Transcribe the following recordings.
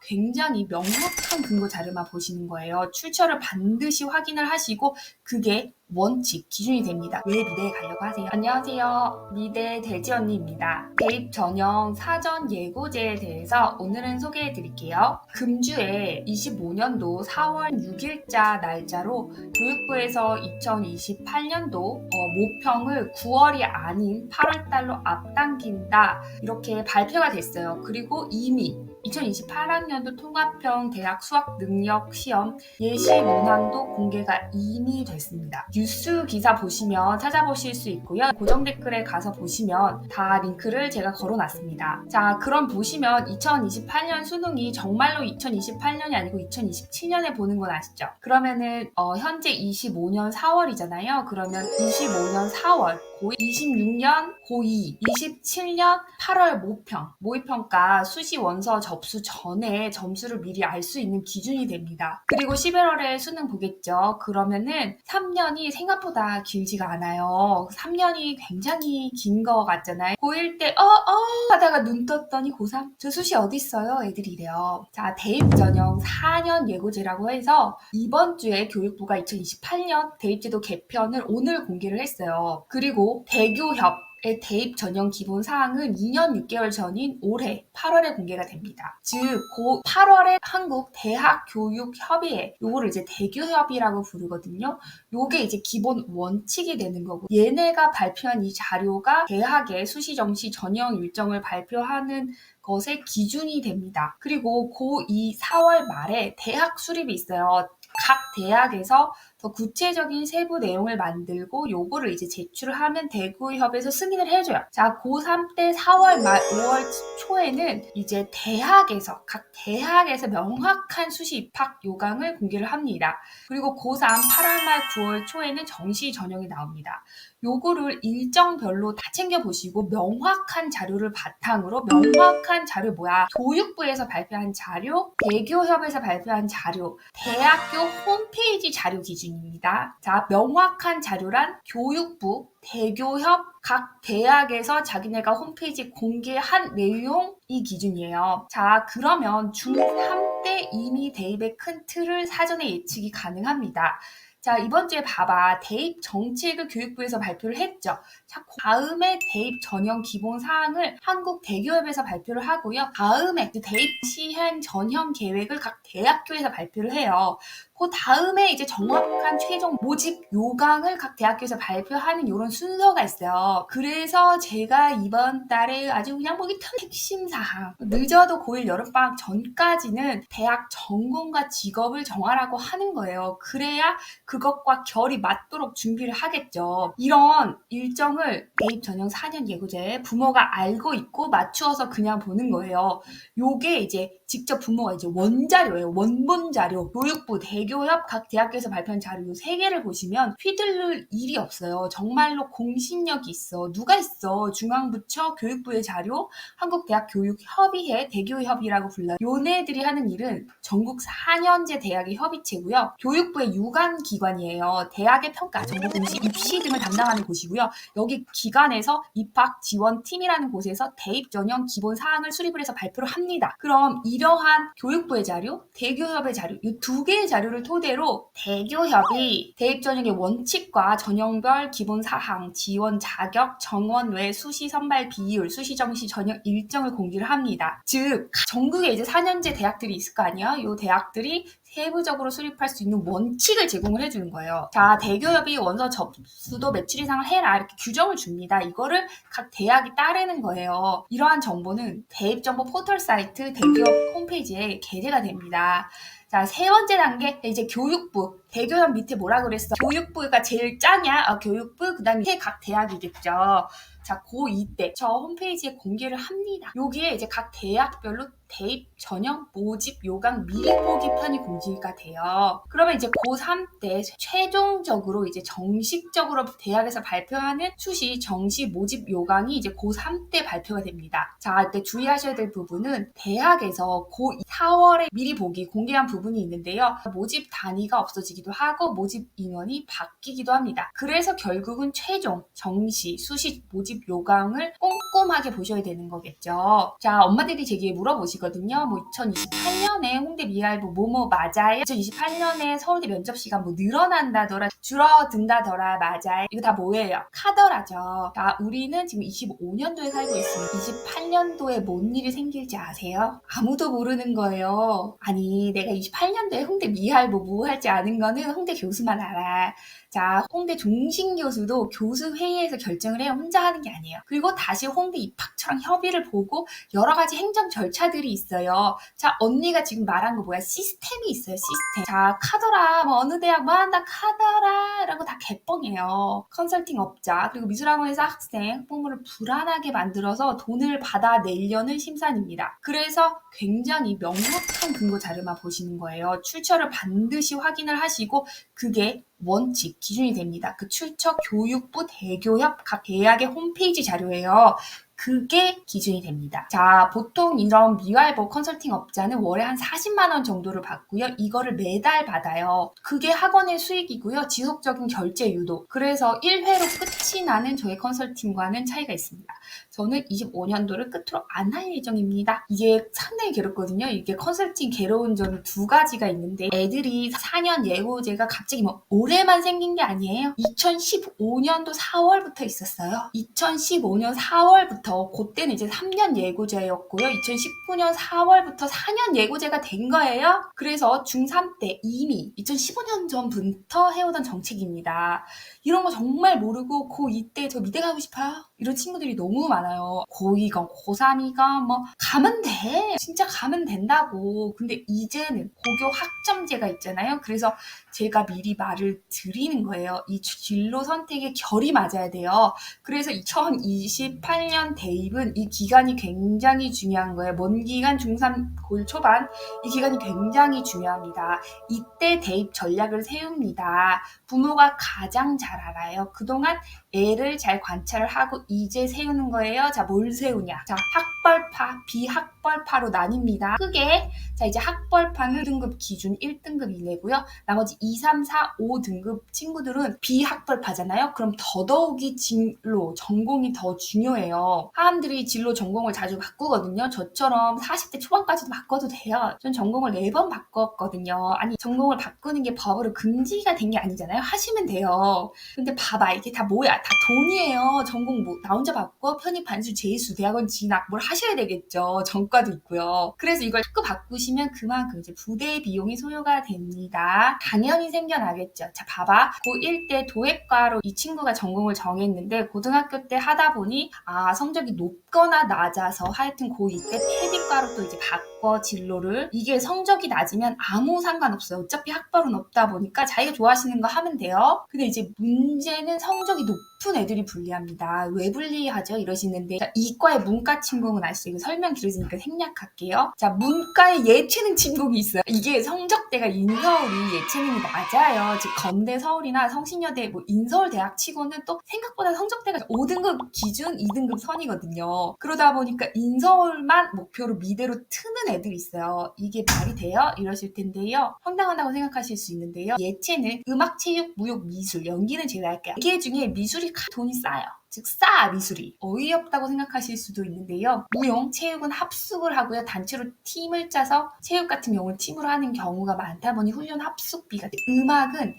굉장히 명확한 근거 자료만 보시는 거예요. 출처를 반드시 확인을 하시고 그게 원칙, 기준이 됩니다. 왜 미대에 가려고 하세요? 안녕하세요. 미대 대지 언니입니다. 대입 전형 사전 예고제에 대해서 오늘은 소개해 드릴게요. 금주에 25년도 4월 6일자 날짜로 교육부에서 2028년도 모평을 9월이 아닌 8월달로 앞당긴다 이렇게 발표가 됐어요. 그리고 이미 2028학년도 통합형 대학 수학 능력 시험 예시 문항도 공개가 이미 됐습니다. 뉴스 기사 보시면 찾아보실 수 있고요. 고정 댓글에 가서 보시면 다 링크를 제가 걸어놨습니다. 자, 그럼 보시면 2028년 수능이 정말로 2028년이 아니고 2027년에 보는 건 아시죠? 그러면은 현재 25년 4월이잖아요. 그러면 25년 4월 고1, 26년 고2, 27년 8월 모의평가 수시 원서 접수 전에 점수를 미리 알 수 있는 기준이 됩니다. 그리고 11월에 수능 보겠죠. 그러면은 3년이 생각보다 길지가 않아요. 3년이 굉장히 긴 거 같잖아요. 고1 때 하다가 눈 떴더니 고3 저 수시 어디 있어요? 애들이 이래요. 자, 대입 전형 4년 예고제라고 해서 이번 주에 교육부가 2028년 대입제도 개편을 오늘 공개를 했어요. 그리고 대교협의 대입 전형 기본 사항은 2년 6개월 전인 올해 8월에 공개가 됩니다. 즉, 8월에 한국 대학교육협의회, 요거를 이제 대교협이라고 부르거든요. 요게 이제 기본 원칙이 되는 거고, 얘네가 발표한 이 자료가 대학의 수시 정시 전형 일정을 발표하는 것의 기준이 됩니다. 그리고 고2 4월 말에 대학 수립이 있어요. 각 대학에서 더 구체적인 세부 내용을 만들고 요거를 이제 제출을 하면 대구협에서 승인을 해줘요. 자, 고3 때 4월 말 5월 초에는 이제 각 대학에서 명확한 수시 입학 요강을 공개를 합니다. 그리고 고3 8월 말 9월 초에는 정시 전형이 나옵니다. 요거를 일정별로 다 챙겨보시고 명확한 자료를 바탕으로 명확한 자료 교육부에서 발표한 자료, 대교협에서 발표한 자료, 대학교 홈페이지 자료 기준입니다. 자, 명확한 자료란 교육부, 대교협, 각 대학에서 자기네가 홈페이지 공개한 내용이 기준이에요. 자, 그러면 중3 때 이미 대입의 큰 틀을 사전에 예측이 가능합니다. 자, 이번 주에 봐봐. 대입 정책을 교육부에서 발표를 했죠. 자, 다음에 대입 전형 기본 사항을 한국 대교협에서 발표를 하고요. 다음에 대입 시행 전형 계획을 각 대학교에서 발표를 해요. 그 다음에 이제 정확한 최종 모집 요강을 각 대학교에서 발표하는 이런 순서가 있어요. 그래서 제가 이번 달에 아주 그냥 보기 튼 핵심 사항, 늦어도 고1 여름방학 전까지는 대학 전공과 직업을 정하라고 하는 거예요. 그래야 그것과 결이 맞도록 준비를 하겠죠. 이런 일정을 대입 전형 4년 예고제 부모가 알고 있고 맞추어서 그냥 보는 거예요. 요게 이제 직접 부모가 이제 원자료예요. 원본 자료. 교육부, 대교협, 각 대학교에서 발표한 자료 요 3개를 보시면 휘둘릴 일이 없어요. 정말로 공신력이 있어. 누가 있어? 중앙부처, 교육부의 자료, 한국대학교육협의회, 대교협이라고 불러요. 요네들이 하는 일은 전국 4년제 대학의 협의체고요. 교육부의 유관 기관이에요. 대학의 평가, 정보 공시, 입시 등을 담당하는 곳이고요. 여기 기관에서 입학 지원팀이라는 곳에서 대입 전형 기본 사항을 수립을 해서 발표를 합니다. 그럼 이러한 교육부의 자료, 대교협의 자료, 이 2개의 자료를 토대로 대교협이 대입 전형의 원칙과 전형별 기본 사항, 지원 자격, 정원 외 수시 선발 비율, 수시 정시 전형 일정을 공개를 합니다. 즉, 전국에 이제 4년제 대학들이 있을 거 아니야? 이 대학들이 세부적으로 수립할 수 있는 원칙을 제공을 해주는 거예요. 자, 대교협이 원서 접수도 매출 이상을 해라 이렇게 규정을 줍니다. 이거를 각 대학이 따르는 거예요. 이러한 정보는 대입정보 포털 사이트 대교협 홈페이지에 게재가 됩니다. 자, 3번째 단계 이제 교육부. 대교협 밑에 뭐라 그랬어? 교육부가 제일 짜냐? 교육부 그 다음에 각 대학이겠죠. 자, 고2 때 저 홈페이지에 공개를 합니다. 여기에 이제 각 대학별로 대입 전형 모집 요강 미리 보기 편이 공지가 돼요. 그러면 이제 고3 때 최종적으로 이제 정식적으로 대학에서 발표하는 수시 정시 모집 요강이 이제 고3 때 발표가 됩니다. 자, 이때 주의하셔야 될 부분은 대학에서 고2 4월에 미리 보기 공개한 부분이 있는데요. 모집 단위가 없어지기도 하고 모집 인원이 바뀌기도 합니다. 그래서 결국은 최종 정시 수시 모집 요강을 꼼꼼하게 보셔야 되는 거겠죠. 자, 엄마들이 제게 물어보시거든요. 보시거든요. 뭐 2028년에 홍대 미알보 뭐뭐 맞아요? 2028년에 서울대 면접 시간 뭐 늘어난다더라, 줄어든다더라, 맞아요? 이거 다 뭐예요? 카더라죠. 자, 우리는 지금 25년도에 살고 있습니다. 28년도에 뭔 일이 생길지 아세요? 아무도 모르는 거예요. 아니, 내가 28년도에 홍대 미알보 뭐 할지 아는 거는 홍대 교수만 알아. 자, 홍대 종신 교수도 교수 회의에서 결정을 해요. 혼자 하는 게 아니에요. 그리고 다시 홍대 입학처랑 협의를 보고 여러 가지 행정 절차들이 있어요. 자, 언니가 지금 말한 거 뭐야? 시스템이 있어요. 시스템. 자, 카더라, 뭐 어느 대학 뭐 한다, 카더라 라고 다 개뻥이에요. 컨설팅 업자 그리고 미술학원에서 학생, 학부모를 불안하게 만들어서 돈을 받아내려는 심산입니다. 그래서 굉장히 명확한 근거 자료만 보시는 거예요. 출처를 반드시 확인을 하시고 그게 원칙, 기준이 됩니다. 그 출처 교육부 대교협 각 대학의 홈페이지 자료예요. 그게 기준이 됩니다. 자, 보통 이런 미활보 컨설팅 업자는 월에 한 40만 원 정도를 받고요. 이거를 매달 받아요. 그게 학원의 수익이고요. 지속적인 결제 유도. 그래서 1회로 끝이 나는 저의 컨설팅과는 차이가 있습니다. 저는 25년도를 끝으로 안 할 예정입니다. 이게 상당히 괴롭거든요. 이게 컨설팅 괴로운 점이 두 가지가 있는데 애들이 4년 예고제가 갑자기 뭐 올해만 생긴 게 아니에요. 2015년도 4월부터 있었어요. 2015년 4월부터 그때는 이제 3년 예고제였고요. 2019년 4월부터 4년 예고제가 된 거예요. 그래서 중3 때 이미 2015년 전부터 해오던 정책입니다. 이런 거 정말 모르고 고2 때 저 미대 가고 싶어요. 이런 친구들이 너무 많아요. 고2건 고3이건 뭐 가면 돼. 진짜 가면 된다고. 근데 이제는 고교 학점제가 있잖아요. 그래서 제가 미리 말을 드리는 거예요. 이 진로 선택의 결이 맞아야 돼요. 그래서 2028년 대입은 이 기간이 굉장히 중요한 거예요. 먼 기간 중3 고1 초반 이 기간이 굉장히 중요합니다. 이때 대입 전략을 세웁니다. 부모가 가장 잘 알아요. 그동안 애를 잘 관찰을 하고 이제 세우는 거예요. 자, 뭘 세우냐? 자, 학벌파, 비학벌파로 나뉩니다. 크게 자, 이제 학벌파는 1등급 기준 1등급 이내고요. 나머지 2, 3, 4, 5등급 친구들은 비학벌파잖아요. 그럼 더더욱이 진로, 전공이 더 중요해요. 사람들이 진로 전공을 자주 바꾸거든요. 저처럼 40대 초반까지도 바꿔도 돼요. 전 전공을 4번 바꿨거든요. 아니, 전공을 바꾸는 게 법으로 금지가 된 게 아니잖아요. 하시면 돼요. 근데 봐봐, 이게 다 뭐야? 다 돈이에요. 전공 뭐 나 혼자 바꿔 편입, 반수, 재수, 대학원 진학 뭘 하셔야 되겠죠. 전과도 있고요. 그래서 이걸 자꾸 바꾸시면 그만큼 이제 부대 비용이 소요가 됩니다. 당연히 생겨나겠죠. 자, 봐봐. 고1 때 도예과로 이 친구가 전공을 정했는데 고등학교 때 하다 보니 성적이 높거나 낮아서 하여튼 고2 때 패디과로 또 이제 바꿔 진로를. 이게 성적이 낮으면 아무 상관없어요. 어차피 학벌은 없다 보니까 자기가 좋아하시는 거 하면 돼요. 근데 이제 문제는 성적이 높은 애들이 불리합니다. 왜 불리하죠? 이러시는데 자, 이과의 문과 침공은 아시죠? 이거 설명 길어지니까 생략할게요. 자, 문과의 예체능 침공이 있어요. 이게 성적대가 인서울이 예체능이 낮아요. 즉 건대 서울이나 성신여대 뭐 인서울 대학 치고는 또 생각보다 성적대가 5등급 기준 2등급 선이거든요. 그러다 보니까 인서울만 목표로 미대로 트는 애들이 있어요. 이게 말이 돼요? 이러실 텐데요. 황당하다고 생각하실 수 있는데요. 예체능, 음악, 체육, 무역, 미술, 연기는 제가 할게요. 이게 중에 미술이 돈이 싸요. 즉 미술이 어이없다고 생각하실 수도 있는데요. 무용, 체육은 합숙을 하고요. 단체로 팀을 짜서 체육 같은 경우는 팀으로 하는 경우가 많다 보니 훈련 합숙비가 음악은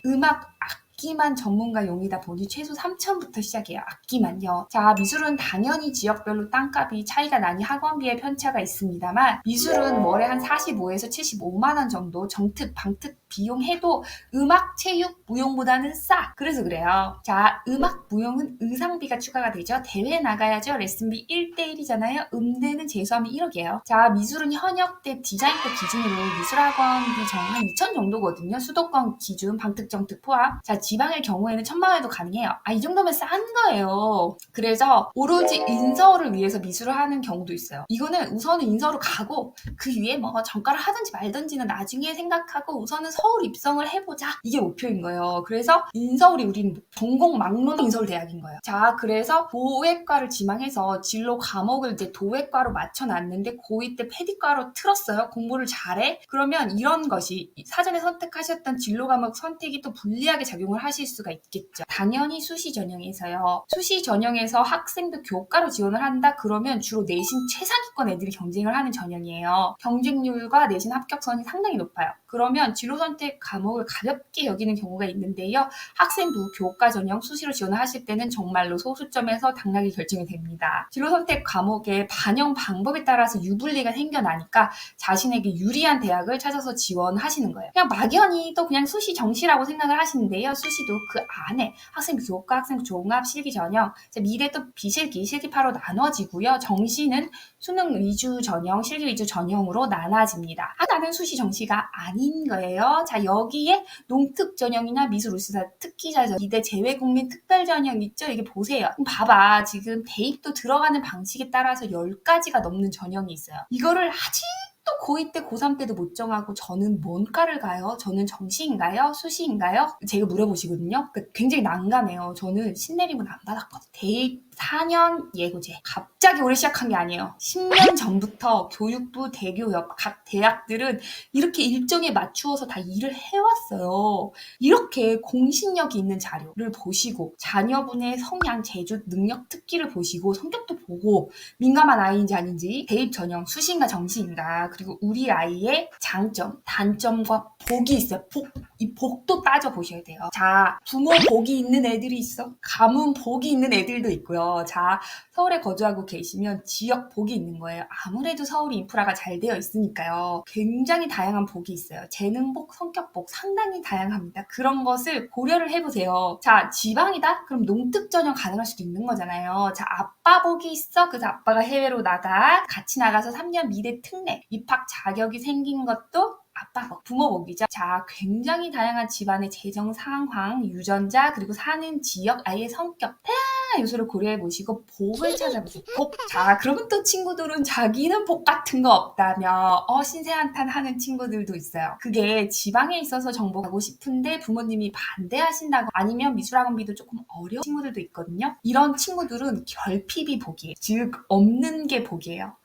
악기만 전문가용이다 보니 최소 3,000부터 시작해요. 악기만요. 자, 미술은 당연히 지역별로 땅값이 차이가 나니 학원비에 편차가 있습니다만 미술은 월에 한 45에서 75만 원 정도 정특, 방특 비용해도 음악, 체육, 무용보다는 싸. 그래서 그래요. 자, 음악, 무용은 의상비가 추가가 되죠. 대회 나가야죠. 레슨비 1대1이잖아요. 음대는 재수하면 1억이에요. 자, 미술은 현역 때 디자인과 기준으로 미술학원비 한 2천 정도거든요. 수도권 기준, 방특, 정특 포함. 자, 지방의 경우에는 1,000만 원에도 가능해요. 이 정도면 싼 거예요. 그래서 오로지 인서울을 위해서 미술을 하는 경우도 있어요. 이거는 우선은 인서울을 가고 그 위에 뭐 전과를 하든지 말든지는 나중에 생각하고 우선은 서울 입성을 해보자. 이게 목표인 거예요. 그래서 인서울이 우린 전공 막론 인서울대학인 거예요. 자, 그래서 도외과를 지망해서 진로 과목을 이제 도외과로 맞춰놨는데 고2 때 패디과로 틀었어요. 공부를 잘해? 그러면 이런 것이 사전에 선택하셨던 진로 과목 선택이 또 불리하게 작용을 하실 수가 있겠죠. 당연히 수시 전형에서요. 수시 전형에서 학생도 교과로 지원을 한다? 그러면 주로 내신 최상위권 애들이 경쟁을 하는 전형이에요. 경쟁률과 내신 합격선이 상당히 높아요. 그러면 진로 선택 과목을 가볍게 여기는 경우가 있는데요. 학생부 교과 전형 수시로 지원을 하실 때는 정말로 소수점에서 당락이 결정이 됩니다. 진로 선택 과목의 반영 방법에 따라서 유불리가 생겨나니까 자신에게 유리한 대학을 찾아서 지원하시는 거예요. 그냥 막연히 또 그냥 수시 정시라고 생각을 하시는데요. 수시도 그 안에 학생부 교과, 학생부 종합, 실기 전형, 미래 또 비실기, 실기파로 나눠지고요. 정시는 수능 위주 전형, 실기 위주 전형으로 나눠집니다. 나는 수시 정시가 아닌 거예요. 자, 여기에 농특 전형이나 미술 우수사 특기자 전형, 이대 재외국민 특별 전형 있죠? 이게 보세요. 봐봐. 지금 대입도 들어가는 방식에 따라서 10가지가 넘는 전형이 있어요. 이거를 또 고2 때, 고3 때도 못 정하고 저는 뭔 과를 가요? 저는 정시인가요? 수시인가요? 제가 물어보시거든요. 그러니까 굉장히 난감해요. 저는 신내림은 안 받았거든요. 대입 4년 예고제. 갑자기 올해 시작한 게 아니에요. 10년 전부터 교육부, 대교협, 각 대학들은 이렇게 일정에 맞추어서 다 일을 해왔어요. 이렇게 공신력이 있는 자료를 보시고 자녀분의 성향, 재주, 능력, 특기를 보시고 성격도 보고 민감한 아이인지 아닌지 대입 전형 수시인가 정시인가 그리고 우리 아이의 장점, 단점과 복이 있어요. 이 복도 따져보셔야 돼요. 자, 부모 복이 있는 애들이 있어. 가문 복이 있는 애들도 있고요. 자, 서울에 거주하고 계시면 지역 복이 있는 거예요. 아무래도 서울이 인프라가 잘 되어 있으니까요. 굉장히 다양한 복이 있어요. 재능복, 성격복 상당히 다양합니다. 그런 것을 고려를 해보세요. 자, 지방이다? 그럼 농특 전형 가능할 수도 있는 거잖아요. 자, 아빠 복이 있어. 그래서 아빠가 해외로 나가. 같이 나가서 3년 미대 특례, 입학 자격이 생긴 것도 아빠 복, 부모 복이죠. 자, 굉장히 다양한 집안의 재정 상황, 유전자, 그리고 사는 지역, 아이의 성격, 다양한 요소를 고려해 보시고 복을 찾아보세요. 복. 자, 그러면 또 친구들은 자기는 복 같은 거 없다며 신세한탄 하는 친구들도 있어요. 그게 지방에 있어서 정복하고 싶은데 부모님이 반대하신다고 아니면 미술학원비도 조금 어려운 친구들도 있거든요. 이런 친구들은 결핍이 복이에요. 즉 없는 게 복이에요.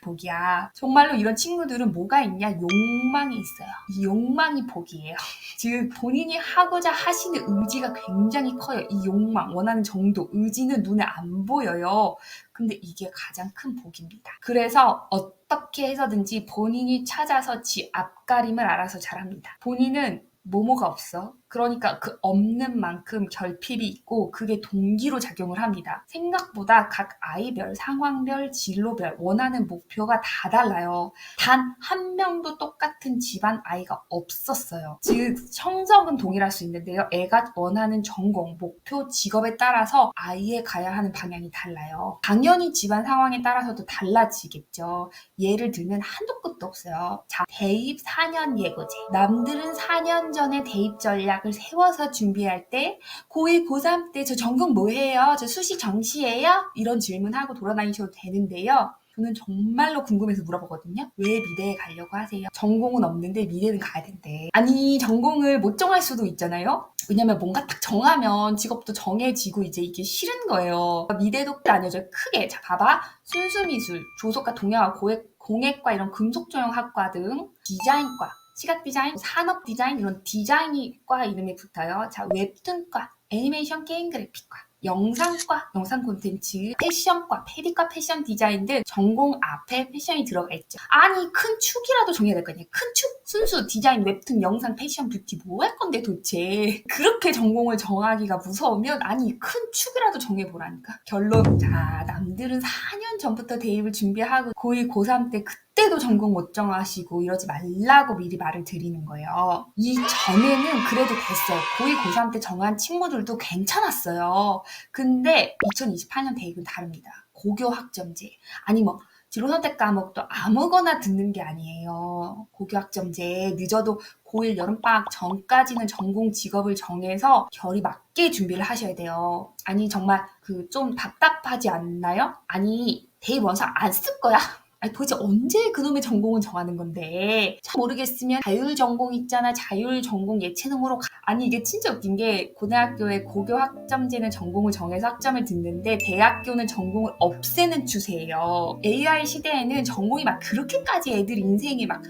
복이야. 정말로 이런 친구들은 뭐가 있냐? 욕망이 있어요. 이 욕망이 복이에요. 즉 본인이 하고자 하시는 의지가 굉장히 커요. 이 욕망, 원하는 정도, 의지는 눈에 안 보여요. 근데 이게 가장 큰 복입니다. 그래서 어떻게 해서든지 본인이 찾아서 지 앞가림을 알아서 잘합니다. 본인은 뭐뭐가 없어. 그러니까 그 없는 만큼 결핍이 있고 그게 동기로 작용을 합니다. 생각보다 각 아이별, 상황별, 진로별 원하는 목표가 다 달라요. 단 한 명도 똑같은 집안 아이가 없었어요. 즉 성적은 동일할 수 있는데요. 애가 원하는 전공, 목표, 직업에 따라서 아이의 가야 하는 방향이 달라요. 당연히 집안 상황에 따라서도 달라지겠죠. 예를 들면 한도 끝도 없어요. 자, 대입 4년 예고제. 남들은 4년 전에 대입 전략을 세워서 준비할 때 고1, 고3 때 저 전공 뭐예요? 저 수시 정시예요? 이런 질문하고 돌아다니셔도 되는데요. 저는 정말로 궁금해서 물어보거든요. 왜 미대에 가려고 하세요? 전공은 없는데 미대는 가야 된대. 아니 전공을 못 정할 수도 있잖아요. 왜냐면 뭔가 딱 정하면 직업도 정해지고 이제 이게 싫은 거예요. 미대도 나뉘어져 크게. 자 봐봐. 순수미술, 조속과 동양화, 공예과 이런 금속조형학과 등 디자인과 시각 디자인, 산업 디자인 이런 디자인과 이름이 붙어요. 자, 웹툰과, 애니메이션 게임 그래픽과, 영상과, 영상 콘텐츠, 패션과, 패디과, 패션 디자인 등 전공 앞에 패션이 들어가 있죠. 아니 큰 축이라도 정해야 될 거 아니에요. 큰 축? 순수, 디자인, 웹툰, 영상, 패션, 뷰티 뭐 할 건데 도대체. 그렇게 전공을 정하기가 무서우면 아니 큰 축이라도 정해보라니까. 결론. 자, 남들은 4년 전부터 대입을 준비하고 고1, 고3 때 그때도 전공 못 정하시고 이러지 말라고 미리 말을 드리는 거예요. 이전에는 그래도 됐어요. 고1, 고3 때 정한 친구들도 괜찮았어요. 근데 2028년 대입은 다릅니다. 고교 학점제. 아니 뭐 진로 선택 과목도 아무거나 듣는 게 아니에요. 고교 학점제 늦어도 고1 여름방학 전까지는 전공 직업을 정해서 결이 맞게 준비를 하셔야 돼요. 아니 정말 그 좀 답답하지 않나요? 아니 대입 원서 안 쓸 거야? 아니 도대체 언제 그놈의 전공은 정하는 건데. 잘 모르겠으면 자율 전공 있잖아. 자율 전공 예체능으로 아니 이게 진짜 웃긴 게 고등학교에 고교 학점제는 전공을 정해서 학점을 듣는데 대학교는 전공을 없애는 추세예요. AI 시대에는 전공이 막 그렇게까지 애들 인생이 막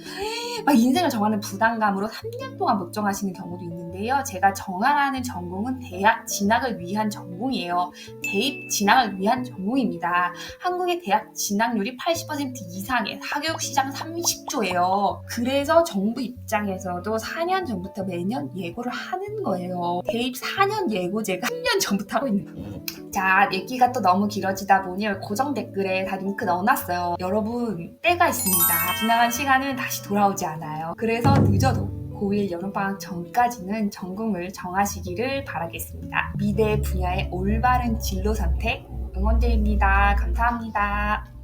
인생을 정하는 부담감으로 3년 동안 못 정하시는 경우도 있는데요. 제가 정하라는 전공은 대학 진학을 위한 전공이에요. 대입 진학을 위한 전공입니다. 한국의 대학 진학률이 80% 이상의 사교육시장 30조예요. 그래서 정부 입장에서도 4년 전부터 매년 예고를 하는 거예요. 대입 4년 예고제가 10년 전부터 하고 있는 거예요. 자, 얘기가 또 너무 길어지다 보니 고정 댓글에 다 링크 넣어놨어요. 여러분, 때가 있습니다. 지나간 시간은 다시 돌아오지 않아요. 그래서 늦어도 고1 여름방학 전까지는 전공을 정하시기를 바라겠습니다. 미래 분야의 올바른 진로 선택 응원드립니다. 감사합니다.